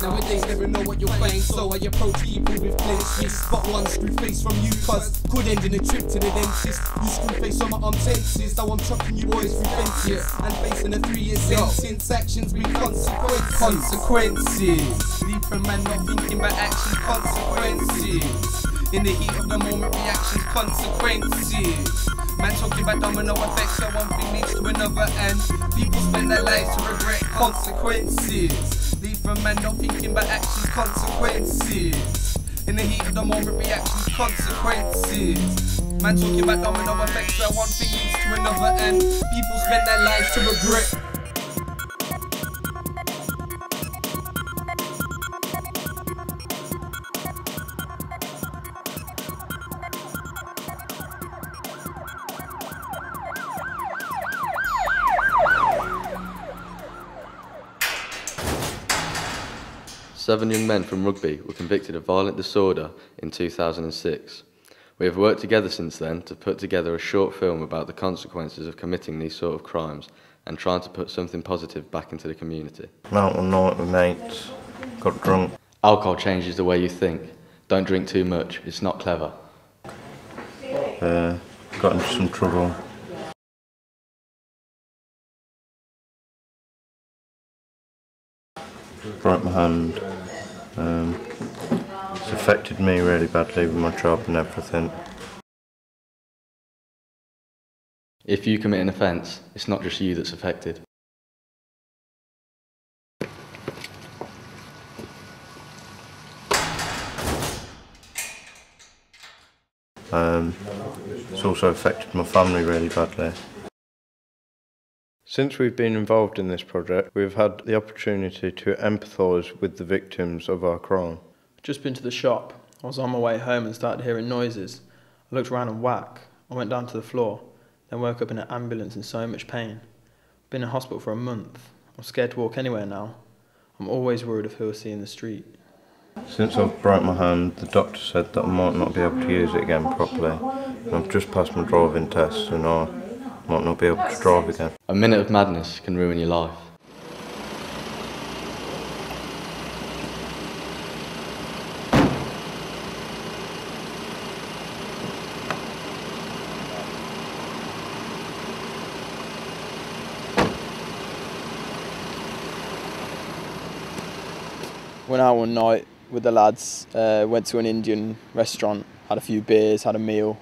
Nowadays never know what you're playing, so I approach people with flinches. Spot one screw face from you, cuz could end in a trip to the dentist. You screw face on my arm tenses, now I'm chucking you boys through fences. And facing a 3-year sentence, actions bring consequences. Consequences. Leave from man not thinking about actions, consequences. In the heat of the moment, reactions, consequences. Man talking about domino effects, so one thing leads to another, and people spend their lives to regret consequences. Leave from man not thinking about actions, consequences. In the heat of the moment, reactions, consequences. Man talking about domino effects, so one thing leads to another, and people spend their lives to regret. Seven young men from rugby were convicted of violent disorder in 2006. We have worked together since then to put together a short film about the consequences of committing these sort of crimes and trying to put something positive back into the community. Went out one night with mates, got drunk. Alcohol changes the way you think. Don't drink too much, it's not clever. Got into some trouble. Broke my hand. It's affected me really badly with my job and everything. If you commit an offence, it's not just you that's affected. It's also affected my family really badly. Since we've been involved in this project, we've had the opportunity to empathise with the victims of our crime. Just been to the shop. I was on my way home and started hearing noises. I looked around and whack. I went down to the floor, then woke up in an ambulance in so much pain. Been in hospital for a month. I'm scared to walk anywhere now. I'm always worried of who I'll see in the street. Since I've broke my hand, the doctor said that I might not be able to use it again properly. And I've just passed my driving test and I might not be able to drive again. A minute of madness can ruin your life. Went out one night with the lads, went to an Indian restaurant, had a few beers, had a meal,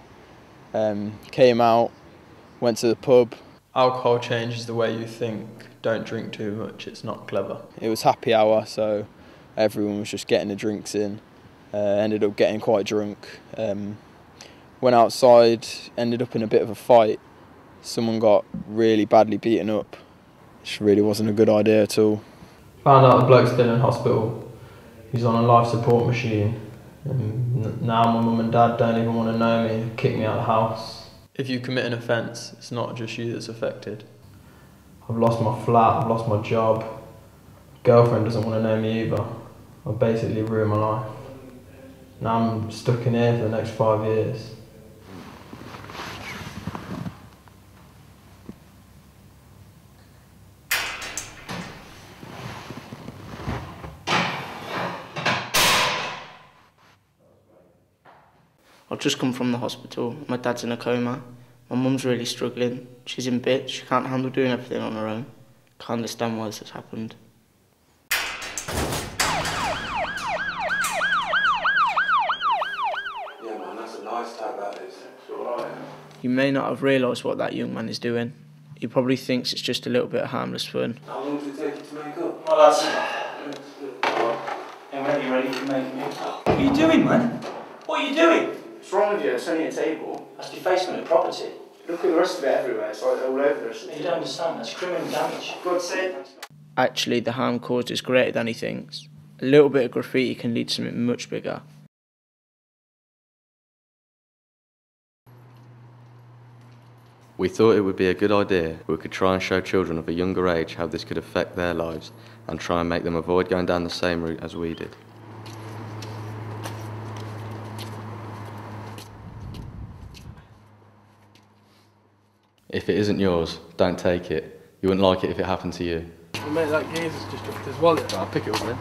came out, went to the pub. Alcohol changes the way you think. Don't drink too much, it's not clever. It was happy hour, so everyone was just getting the drinks in. Ended up getting quite drunk. Went outside, ended up in a bit of a fight. Someone got really badly beaten up, which really wasn't a good idea at all. Found out the bloke's still in hospital. He's on a life support machine. And now my mum and dad don't even want to know me, kick me out of the house. If you commit an offence, it's not just you that's affected. I've lost my flat, I've lost my job. Girlfriend doesn't want to know me either. I've basically ruined my life. Now I'm stuck in here for the next 5 years. I've just come from the hospital. My dad's in a coma. My mum's really struggling. She's in bits. She can't handle doing everything on her own. Can't understand why this has happened. Yeah man, that's a nice tag that is. It's alright. You may not have realised what that young man is doing. He probably thinks it's just a little bit of harmless fun. How long did it take you to make up? Well, that's and when you're ready to make me. What are you doing, man? What are you doing? What's wrong with you? It's only a table. That's defacement of property. Look at the rest of it everywhere. It's like all over the rest of You don't understand. That's criminal damage. God sake. Actually, the harm caused is greater than he thinks. A little bit of graffiti can lead to something much bigger. We thought it would be a good idea if we could try and show children of a younger age how this could affect their lives and try and make them avoid going down the same route as we did. If it isn't yours, don't take it. You wouldn't like it if it happened to you. Well, mate, that geezer's just dropped his wallet. I'll pick it up then.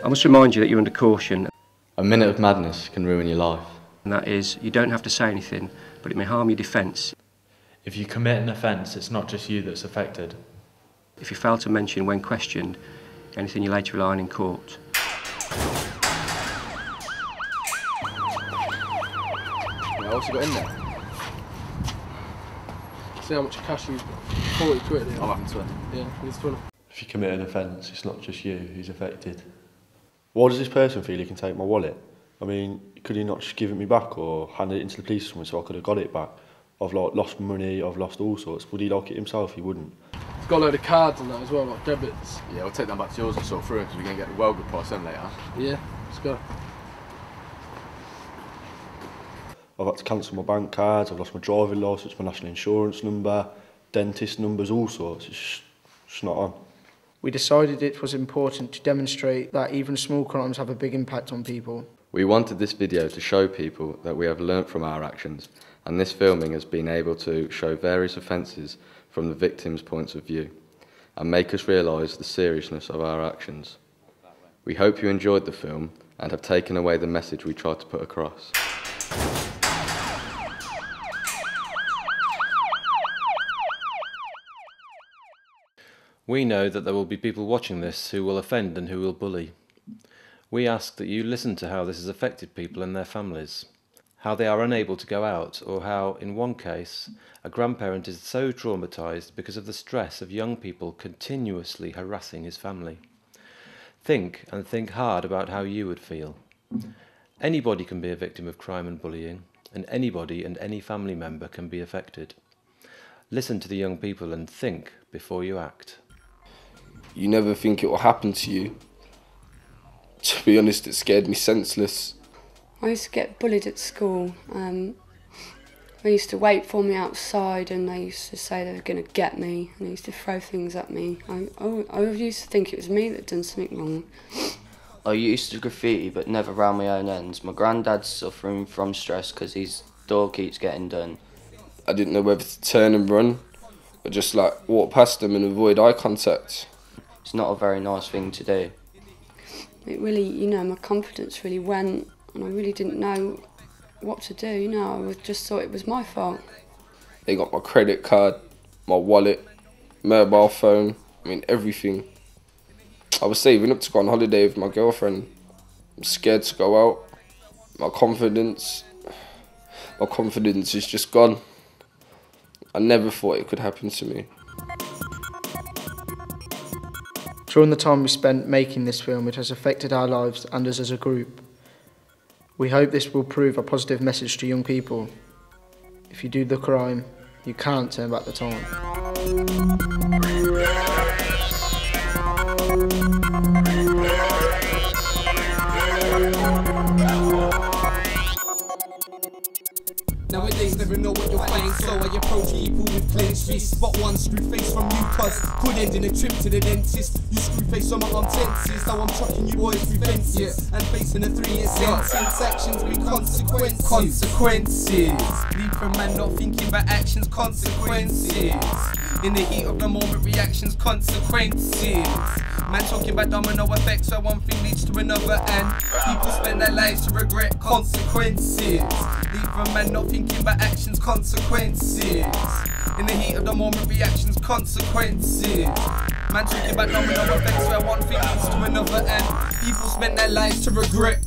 I must remind you that you're under caution. A minute of madness can ruin your life. And that is, you don't have to say anything, but it may harm your defence. If you commit an offence, it's not just you that's affected. If you fail to mention when questioned anything you later rely on in court. What's he got in there? See how much cash you've got? 40 quid. Yeah. I'm having 20. Yeah, he's 20. If you commit an offence, it's not just you who's affected. Why does this person feel he can take my wallet? I mean, could he not just give it me back or hand it into the police or something so I could have got it back? I've like lost money, I've lost all sorts. Would he like it himself? He wouldn't. He's got a load of cards and that as well, like debits. Yeah, we'll take them back to yours and sort through it because we're going to get a well good price then later. Yeah, let's go. I've had to cancel my bank cards, I've lost my driving licence, my national insurance number, dentist numbers, all sorts. It's just not on. We decided it was important to demonstrate that even small crimes have a big impact on people. We wanted this video to show people that we have learnt from our actions, and this filming has been able to show various offences from the victims' points of view and make us realise the seriousness of our actions. We hope you enjoyed the film and have taken away the message we tried to put across. We know that there will be people watching this who will offend and who will bully. We ask that you listen to how this has affected people and their families, how they are unable to go out, or how, in one case, a grandparent is so traumatised because of the stress of young people continuously harassing his family. Think, and think hard about how you would feel. Anybody can be a victim of crime and bullying, and anybody and any family member can be affected. Listen to the young people and think before you act. You never think it will happen to you. To be honest, it scared me senseless. I used to get bullied at school. They used to wait for me outside and they used to say they were going to get me and they used to throw things at me. I used to think it was me that had done something wrong. I used to graffiti but never round my own ends. My granddad's suffering from stress because his door keeps getting done. I didn't know whether to turn and run or just like walk past them and avoid eye contact. It's not a very nice thing to do. It really, you know, my confidence really went and I really didn't know what to do, you know, I just thought it was my fault. They got my credit card, my wallet, mobile phone, I mean everything. I was saving up to go on holiday with my girlfriend. I'm scared to go out. My confidence is just gone. I never thought it could happen to me. During the time we spent making this film, it has affected our lives and us as a group. We hope this will prove a positive message to young people. If you do the crime, you can't turn back the time. Nowadays never know what you'll find, so I approach people with clenched fists. Spot one screw face from you, cuz could end in a trip to the dentist. You screw face on my arm tenses, now I'm chucking you boys through fences and facing a 3-year sentence. Actions with consequences. Leave from man not thinking about actions, consequences. In the heat of the moment, reactions, consequences. Man talking about domino effects, so one thing leads to another, and people spend their lives to regret consequences. Leave from man not thinking about actions, consequences. In the heat of the moment, reactions, consequences. Man talking about domino effects, where one thing leads to another, and people spend their lives to regret